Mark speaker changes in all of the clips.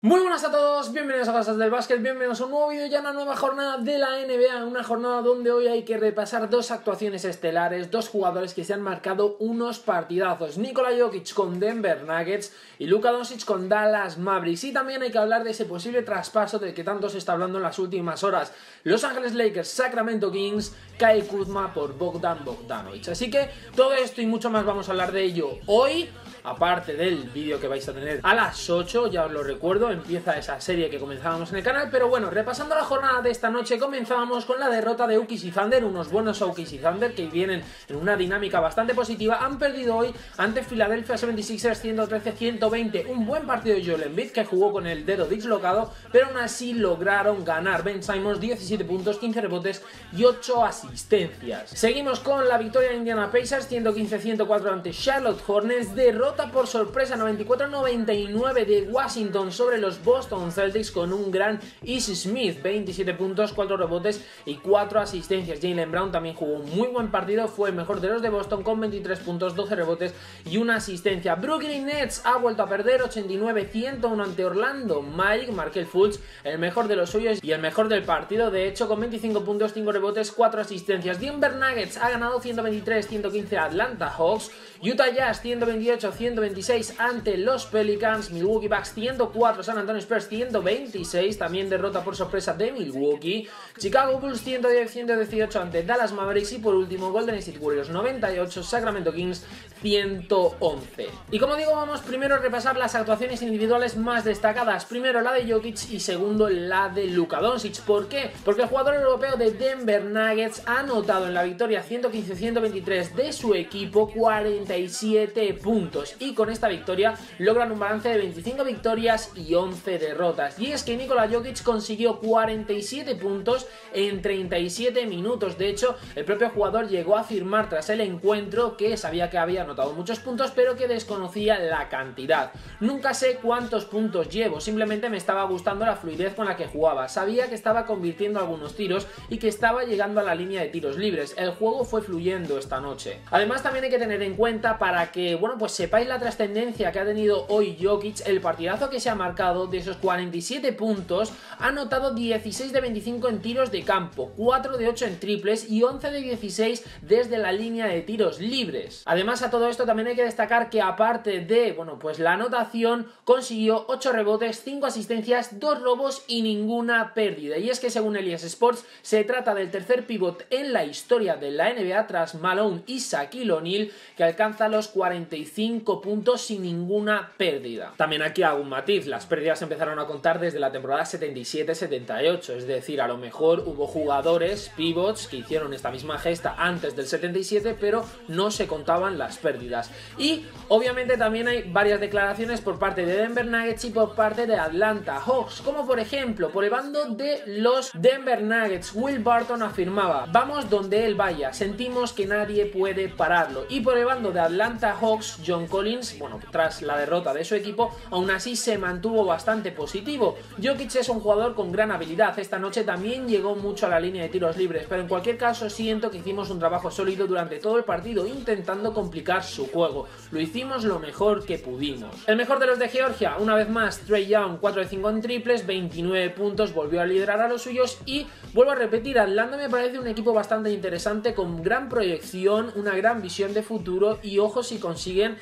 Speaker 1: Muy buenas a todos, bienvenidos a Cosas del Básquet, bienvenidos a un nuevo vídeo y a una nueva jornada de la NBA, una jornada donde hoy hay que repasar dos actuaciones estelares, dos jugadores que se han marcado unos partidazos, Nikola Jokic con Denver Nuggets y Luka Doncic con Dallas Mavericks, y también hay que hablar de ese posible traspaso del que tanto se está hablando en las últimas horas, Los Ángeles Lakers, Sacramento Kings, Kyle Kuzma por Bogdan Bogdanovic, así que todo esto y mucho más vamos a hablar de ello hoy. Aparte del vídeo que vais a tener a las 8, ya os lo recuerdo, empieza esa serie que comenzábamos en el canal. Pero bueno, repasando la jornada de esta noche, comenzábamos con la derrota de OKC Thunder, unos buenos OKC Thunder que vienen en una dinámica bastante positiva. Han perdido hoy ante Philadelphia 76ers 113-120, un buen partido de Joel Embiid que jugó con el dedo dislocado, pero aún así lograron ganar. Ben Simmons 17 puntos, 15 rebotes y 8 asistencias. Seguimos con la victoria de Indiana Pacers 115-104 ante Charlotte Hornets, derrota por sorpresa 94-99 de Washington sobre los Boston Celtics con un gran Ish Smith, 27 puntos, 4 rebotes y 4 asistencias. Jaylen Brown también jugó un muy buen partido, fue el mejor de los de Boston con 23 puntos, 12 rebotes y una asistencia. Brooklyn Nets ha vuelto a perder 89-101 ante Orlando Magic, Markelle Fultz, el mejor de los suyos y el mejor del partido, de hecho, con 25 puntos, 5 rebotes, 4 asistencias. Denver Nuggets ha ganado 123-115 a Atlanta Hawks, Utah Jazz 128-126 ante los Pelicans, Milwaukee Bucks 104, San Antonio Spurs 126, también derrota por sorpresa de Milwaukee, Chicago Bulls 110-118 ante Dallas Mavericks y por último Golden State Warriors 98, Sacramento Kings 111. Y como digo, vamos primero a repasar las actuaciones individuales más destacadas, primero la de Jokic y segundo la de Luka Doncic. ¿Por qué? Porque el jugador europeo de Denver Nuggets ha anotado en la victoria 115-123 de su equipo 47 puntos y con esta victoria logran un balance de 25 victorias y 11 derrotas. Y es que Nikola Jokic consiguió 47 puntos en 37 minutos. De hecho, el propio jugador llegó a afirmar tras el encuentro que sabía que había anotado muchos puntos, pero que desconocía la cantidad. Nunca sé cuántos puntos llevo, simplemente me estaba gustando la fluidez con la que jugaba. Sabía que estaba convirtiendo algunos tiros y que estaba llegando a la línea de tiros libres. El juego fue fluyendo esta noche. Además, también hay que tener en cuenta, para que, bueno, pues sepáis la trascendencia que ha tenido hoy Jokic, el partidazo que se ha marcado. De esos 47 puntos, ha anotado 16 de 25 en tiros de campo, 4 de 8 en triples y 11 de 16 desde la línea de tiros libres. Además, a todo esto también hay que destacar que aparte de, bueno, pues la anotación, consiguió 8 rebotes, 5 asistencias, 2 robos y ninguna pérdida. Y es que según Elias Sports, se trata del tercer pívot en la historia de la NBA tras Malone y Shaquille O'Neal, que alcanza los 45 puntos sin ninguna pérdida. También aquí hago un matiz, las pérdidas empezaron a contar desde la temporada 77-78, es decir, a lo mejor hubo jugadores, pivots, que hicieron esta misma gesta antes del 77, pero no se contaban las pérdidas. Y obviamente también hay varias declaraciones por parte de Denver Nuggets y por parte de Atlanta Hawks, como por ejemplo, por el bando de los Denver Nuggets, Will Barton afirmaba: vamos donde él vaya, sentimos que nadie puede pararlo. Y por el bando de Atlanta Hawks, John Collins, bueno, tras la derrota de su equipo, aún así se mantuvo bastante positivo. Jokic es un jugador con gran habilidad, esta noche también llegó mucho a la línea de tiros libres, pero en cualquier caso siento que hicimos un trabajo sólido durante todo el partido intentando complicar su juego. Lo hicimos lo mejor que pudimos. El mejor de los de Georgia, una vez más, Trae Young, 4 de 5 en triples, 29 puntos, volvió a liderar a los suyos y, vuelvo a repetir, Atlanta me parece un equipo bastante interesante, con gran proyección, una gran visión de futuro y ojo si consiguen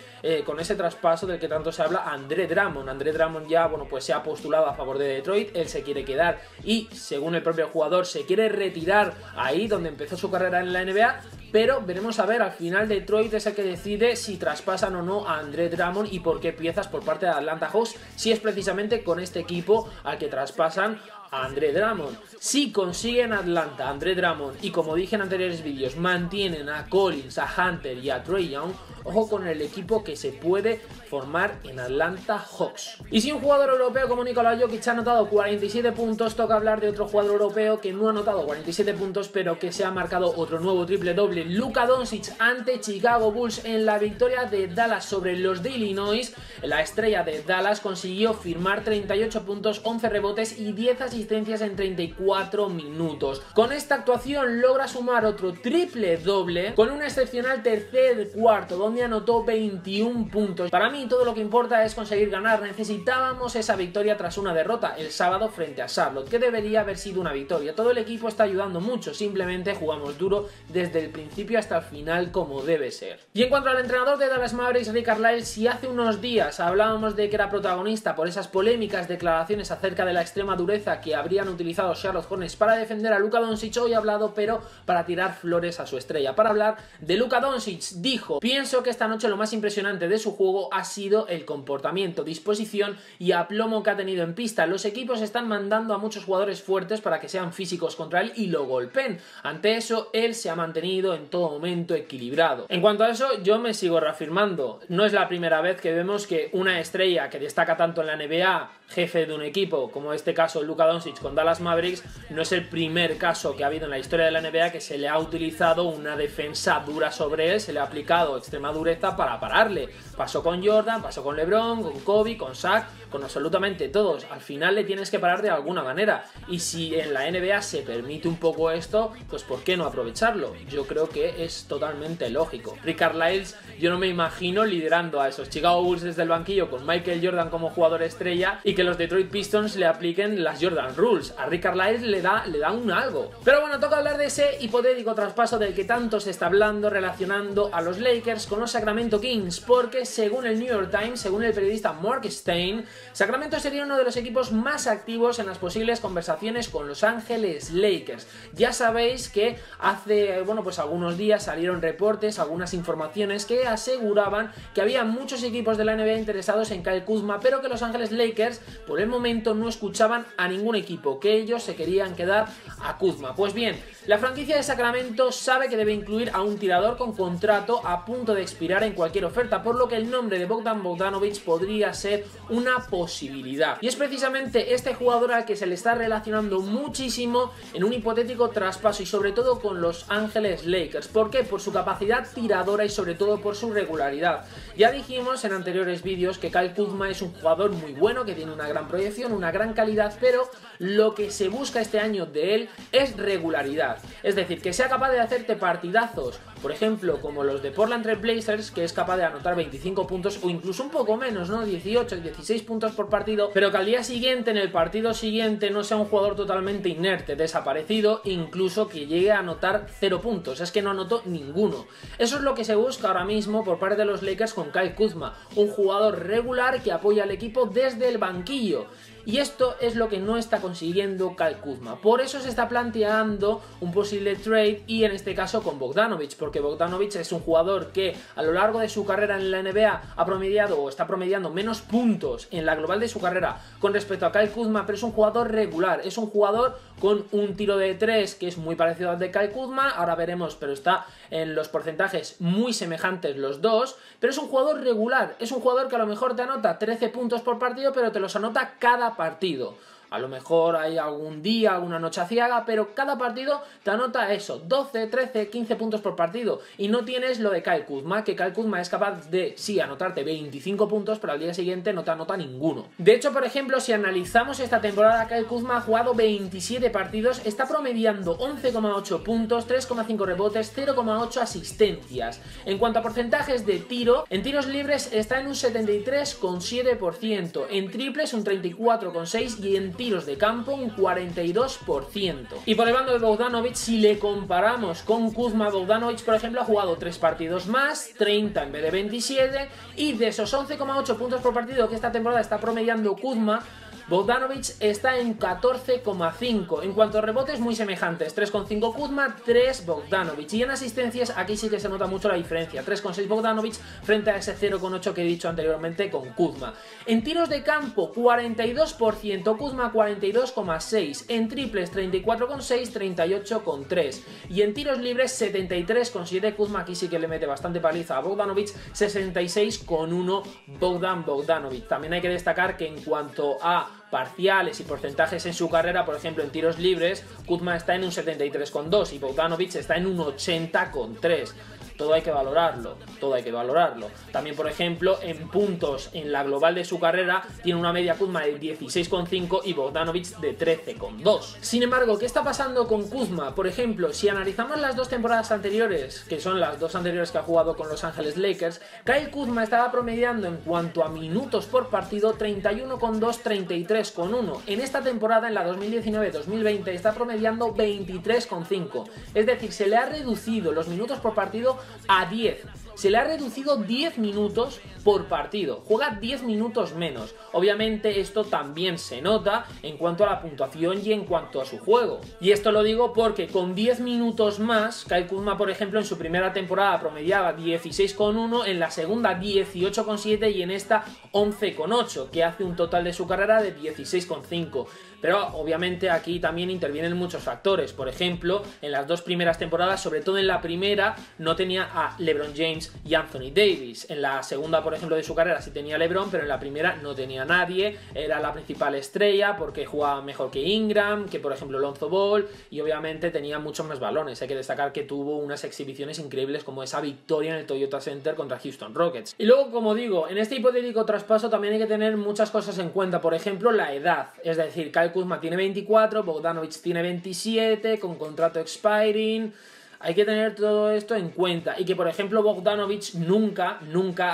Speaker 1: con ese traspaso del que tanto se habla, Andre Drummond. Andre Drummond ya, bueno, pues se ha postulado a favor de Detroit, él se quiere quedar y, según el propio jugador, se quiere retirar ahí donde empezó su carrera en la NBA, pero veremos a ver, al final Detroit es el que decide si traspasan o no a Andre Drummond y por qué piezas por parte de Atlanta Hawks, si es precisamente con este equipo al que traspasan a Andre Drummond. Si consiguen Atlanta, Andre Drummond, y como dije en anteriores vídeos, mantienen a Collins, a Hunter y a Trae Young, ojo con el equipo que se puede formar en Atlanta Hawks. Y si un jugador europeo como Nikola Jokic ha anotado 47 puntos, toca hablar de otro jugador europeo que no ha anotado 47 puntos, pero que se ha marcado otro nuevo triple doble, Luka Doncic ante Chicago Bulls en la victoria de Dallas sobre los de Illinois. La estrella de Dallas consiguió firmar 38 puntos, 11 rebotes y 10 asistencias asistencias en 34 minutos. Con esta actuación logra sumar otro triple doble con un excepcional tercer cuarto donde anotó 21 puntos. Para mí todo lo que importa es conseguir ganar. Necesitábamos esa victoria tras una derrota el sábado frente a Charlotte, que debería haber sido una victoria. Todo el equipo está ayudando mucho, simplemente jugamos duro desde el principio hasta el final como debe ser. Y en cuanto al entrenador de Dallas Mavericks, Rick Carlisle, si hace unos días hablábamos de que era protagonista por esas polémicas declaraciones acerca de la extrema dureza que habrían utilizado Charlotte Hornets para defender a Luka Doncic, hoy ha hablado pero para tirar flores a su estrella. Para hablar de Luka Doncic dijo: pienso que esta noche lo más impresionante de su juego ha sido el comportamiento, disposición y aplomo que ha tenido en pista. Los equipos están mandando a muchos jugadores fuertes para que sean físicos contra él y lo golpeen. Ante eso, él se ha mantenido en todo momento equilibrado. En cuanto a eso, yo me sigo reafirmando. No es la primera vez que vemos que una estrella que destaca tanto en la NBA, jefe de un equipo, como este caso Luka Doncic con Dallas Mavericks, no es el primer caso que ha habido en la historia de la NBA que se le ha utilizado una defensa dura sobre él, se le ha aplicado extrema dureza para pararle. Pasó con Jordan, pasó con LeBron, con Kobe, con Shaq, con absolutamente todos. Al final le tienes que parar de alguna manera. Y si en la NBA se permite un poco esto, pues ¿por qué no aprovecharlo? Yo creo que es totalmente lógico. Rick Carlisle, yo no me imagino liderando a esos Chicago Bulls desde el banquillo con Michael Jordan como jugador estrella y que los Detroit Pistons le apliquen las Jordan Rules. A Rick Carlisle le da un algo. Pero bueno, toca hablar de ese hipotético traspaso del que tanto se está hablando, relacionando a los Lakers con los Sacramento Kings, porque según el New York Times, según el periodista Mark Stein, Sacramento sería uno de los equipos más activos en las posibles conversaciones con Los Ángeles Lakers. Ya sabéis que hace, pues algunos días salieron reportes, algunas informaciones que aseguraban que había muchos equipos de la NBA interesados en Kyle Kuzma, pero que Los Ángeles Lakers por el momento no escuchaban a ningún equipo, que ellos se querían quedar a Kuzma. Pues bien, la franquicia de Sacramento sabe que debe incluir a un tirador con contrato a punto de expirar en cualquier oferta, por lo que el nombre de Bogdan Bogdanovic podría ser una posibilidad. Y es precisamente este jugador al que se le está relacionando muchísimo en un hipotético traspaso y sobre todo con Los Ángeles Lakers. ¿Por qué? Por su capacidad tiradora y sobre todo por su regularidad. Ya dijimos en anteriores vídeos que Kyle Kuzma es un jugador muy bueno, que tiene una gran proyección, una gran calidad, pero lo que se busca este año de él es regularidad. Es decir, que sea capaz de hacerte partidazos, por ejemplo, como los de Portland Trail Blazers, que es capaz de anotar 25 puntos o incluso un poco menos, ¿no? 18, 16 puntos por partido, pero que al día siguiente, en el partido siguiente, no sea un jugador totalmente inerte, desaparecido, incluso que llegue a anotar 0 puntos. Es que no anotó ninguno. Eso es lo que se busca ahora mismo por parte de los Lakers con Kyle Kuzma, un jugador regular que apoya al equipo desde el banquillo. Y esto es lo que no está consiguiendo Kyle Kuzma. Por eso se está planteando un posible trade y en este caso con Bogdanovic, porque Bogdanovic es un jugador que a lo largo de su carrera en la NBA ha promediado o está promediando menos puntos en la global de su carrera con respecto a Kyle Kuzma, pero es un jugador regular, es un jugador con un tiro de 3 que es muy parecido al de Kyle Kuzma, ahora veremos, pero está en los porcentajes muy semejantes los dos, pero es un jugador regular, es un jugador que a lo mejor te anota 13 puntos por partido, pero te los anota cada partido. A lo mejor hay algún día, alguna noche aciaga, pero cada partido te anota eso, 12, 13, 15 puntos por partido. Y no tienes lo de Kyle Kuzma, que Kyle Kuzma es capaz de, sí, anotarte 25 puntos, pero al día siguiente no te anota ninguno. De hecho, por ejemplo, si analizamos esta temporada, Kyle Kuzma ha jugado 27 partidos, está promediando 11,8 puntos, 3,5 rebotes, 0,8 asistencias. En cuanto a porcentajes de tiro, en tiros libres está en un 73,7%, en triples un 34,6% y en tiros de campo un 42%. Y por el bando de Bogdanovic, si le comparamos con Kuzma, Bogdanovic por ejemplo ha jugado 3 partidos más, 30 en vez de 27, y de esos 11,8 puntos por partido que esta temporada está promediando Kuzma, Bogdanovic está en 14,5. En cuanto a rebotes, muy semejantes, 3,5 Kuzma, 3 Bogdanovic. Y en asistencias, aquí sí que se nota mucho la diferencia, 3,6 Bogdanovic frente a ese 0,8 que he dicho anteriormente con Kuzma. En tiros de campo, 42%, Kuzma 42,6. En triples, 34,6, 38,3. Y en tiros libres, 73,7 Kuzma, aquí sí que le mete bastante paliza a Bogdanovic, 66,1 Bogdanovic. También hay que destacar que en cuanto a parciales y porcentajes en su carrera, por ejemplo en tiros libres, Kuzma está en un 73,2 y Bogdanovic está en un 80,3. todo hay que valorarlo, todo hay que valorarlo. También, por ejemplo, en puntos en la global de su carrera tiene una media Kuzma de 16,5 y Bogdanovic de 13,2. Sin embargo, ¿qué está pasando con Kuzma? Por ejemplo, si analizamos las dos temporadas anteriores, que son las dos anteriores que ha jugado con Los Ángeles Lakers, Kyle Kuzma estaba promediando en cuanto a minutos por partido 31,2, 33,1. En esta temporada, en la 2019-2020, está promediando 23,5. Es decir, se le ha reducido los minutos por partido a 10. Se le ha reducido 10 minutos por partido, juega 10 minutos menos. Obviamente esto también se nota en cuanto a la puntuación y en cuanto a su juego. Y esto lo digo porque con 10 minutos más, Kyle Kuzma, por ejemplo, en su primera temporada promediaba 16,1, en la segunda 18,7 y en esta 11,8, que hace un total de su carrera de 16,5. Pero obviamente aquí también intervienen muchos factores. Por ejemplo, en las dos primeras temporadas, sobre todo en la primera, no tenía a LeBron James y Anthony Davis. En la segunda, por ejemplo, de su carrera sí tenía LeBron, pero en la primera no tenía a nadie. Era la principal estrella porque jugaba mejor que Ingram, que por ejemplo Lonzo Ball, y obviamente tenía muchos más balones. Hay que destacar que tuvo unas exhibiciones increíbles como esa victoria en el Toyota Center contra Houston Rockets. Y luego, como digo, en este hipotético traspaso también hay que tener muchas cosas en cuenta. Por ejemplo, la edad. Es decir, Kyle Kuzma tiene 24, Bogdanovic tiene 27, con contrato expiring. Hay que tener todo esto en cuenta. Y que, por ejemplo, Bogdanovic nunca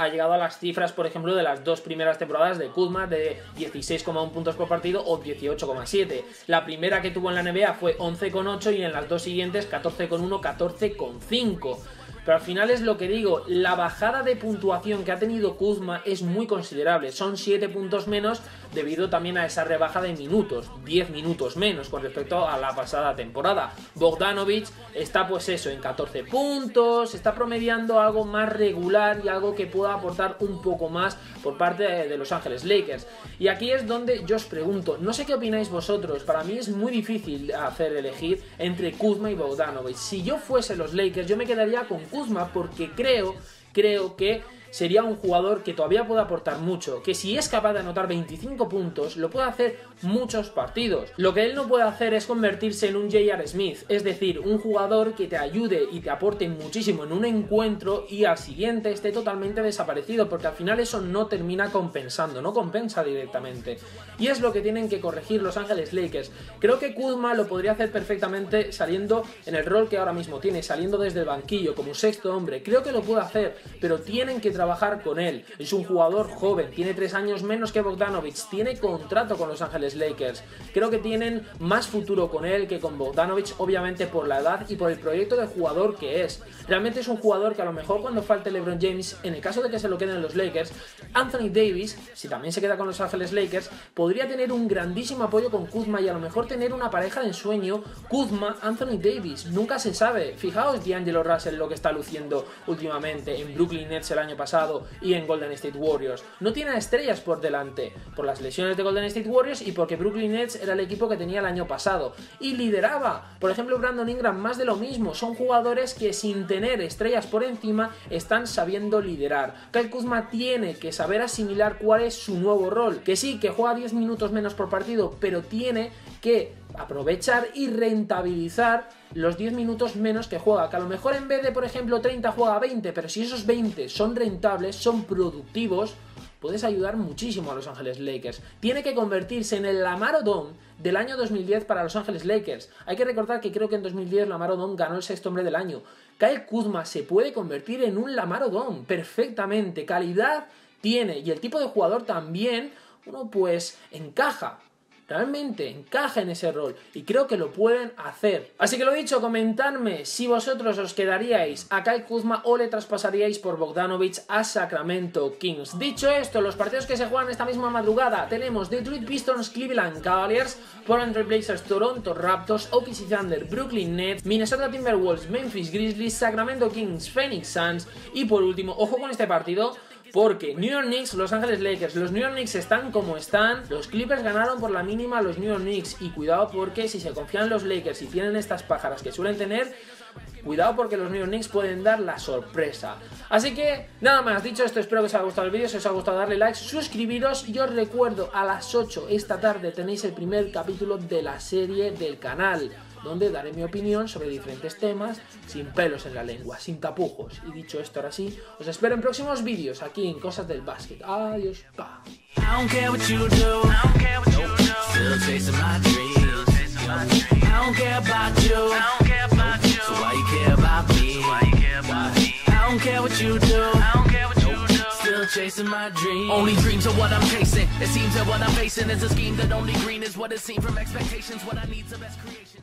Speaker 1: ha llegado a las cifras, por ejemplo, de las dos primeras temporadas de Kuzma, de 16,1 puntos por partido o 18,7. La primera que tuvo en la NBA fue 11,8 y en las dos siguientes 14,1, 14,5. Pero al final es lo que digo, la bajada de puntuación que ha tenido Kuzma es muy considerable, son 7 puntos menos debido también a esa rebaja de minutos, 10 minutos menos con respecto a la pasada temporada. Bogdanovic está pues eso, en 14 puntos, está promediando algo más regular y algo que pueda aportar un poco más por parte de Los Ángeles Lakers. Y aquí es donde yo os pregunto, no sé qué opináis vosotros, para mí es muy difícil hacer elegir entre Kuzma y Bogdanovic. Si yo fuese los Lakers, yo me quedaría con Kuzma porque creo que sería un jugador que todavía puede aportar mucho, que si es capaz de anotar 25 puntos, lo puede hacer muchos partidos. Lo que él no puede hacer es convertirse en un J.R. Smith, es decir, un jugador que te ayude y te aporte muchísimo en un encuentro y al siguiente esté totalmente desaparecido, porque al final eso no termina compensando, no compensa directamente. Y es lo que tienen que corregir Los Ángeles Lakers. Creo que Kuzma lo podría hacer perfectamente saliendo en el rol que ahora mismo tiene, saliendo desde el banquillo como sexto hombre. Creo que lo puede hacer, pero tienen que trabajar con él. Es un jugador joven, tiene 3 años menos que Bogdanovic, tiene contrato con Los Ángeles Lakers. Creo que tienen más futuro con él que con Bogdanovic, obviamente por la edad y por el proyecto de jugador que es. Realmente es un jugador que a lo mejor cuando falte LeBron James, en el caso de que se lo queden los Lakers, Anthony Davis, si también se queda con Los Ángeles Lakers, podría tener un grandísimo apoyo con Kuzma y a lo mejor tener una pareja de ensueño Kuzma-Anthony Davis. Nunca se sabe. Fijaos D'Angelo Russell lo que está luciendo últimamente en Brooklyn Nets el año pasado y en Golden State Warriors. No tiene estrellas por delante, por las lesiones de Golden State Warriors y porque Brooklyn Nets era el equipo que tenía el año pasado y lideraba. Por ejemplo, Brandon Ingram, más de lo mismo. Son jugadores que sin tener estrellas por encima están sabiendo liderar. Kyle Kuzma tiene que saber asimilar cuál es su nuevo rol, que sí, que juega 10 minutos menos por partido, pero tiene que aprovechar y rentabilizar los 10 minutos menos que juega, que a lo mejor en vez de, por ejemplo, 30 juega 20, pero si esos 20 son rentables, son productivos, puedes ayudar muchísimo a Los Ángeles Lakers. Tiene que convertirse en el Lamar Odom del año 2010 para Los Ángeles Lakers. Hay que recordar que creo que en 2010 Lamar Odom ganó el sexto hombre del año. Kyle Kuzma se puede convertir en un Lamar Odom perfectamente, calidad tiene y el tipo de jugador también, uno pues encaja. Realmente encaja en ese rol y creo que lo pueden hacer. Así que lo dicho, comentadme si vosotros os quedaríais a Kyle Kuzma o le traspasaríais por Bogdanovic a Sacramento Kings. Dicho esto, los partidos que se juegan esta misma madrugada tenemos Detroit Pistons, Cleveland Cavaliers, Portland Trail Blazers, Toronto Raptors, OKC Thunder, Brooklyn Nets, Minnesota Timberwolves, Memphis Grizzlies, Sacramento Kings, Phoenix Suns y por último, ojo con este partido, porque New York Knicks, Los Ángeles Lakers. Los New York Knicks están como están. Los Clippers ganaron por la mínima a los New York Knicks. Y cuidado porque si se confían los Lakers y tienen estas pájaras que suelen tener, cuidado porque los New York Knicks pueden dar la sorpresa. Así que nada más, dicho esto, espero que os haya gustado el vídeo. Si os ha gustado, darle like, suscribiros. Y os recuerdo, a las 8 esta tarde tenéis el primer capítulo de la serie del canal. donde daré mi opinión sobre diferentes temas sin pelos en la lengua, sin tapujos. Y dicho esto, ahora sí, os espero en próximos vídeos aquí en Cosas del Básquet. Adiós, pa. I don't care what you do, I don't care what you do. Still chasing my dreams. I don't care about you, I don't care about you. So why you care about me? I don't care what you do, I don't care what you do. Still chasing my dreams. Only dreams are what I'm chasing. It seems that what I'm facing is a scheme that only green is what is seen from expectations. What I need's the best creation.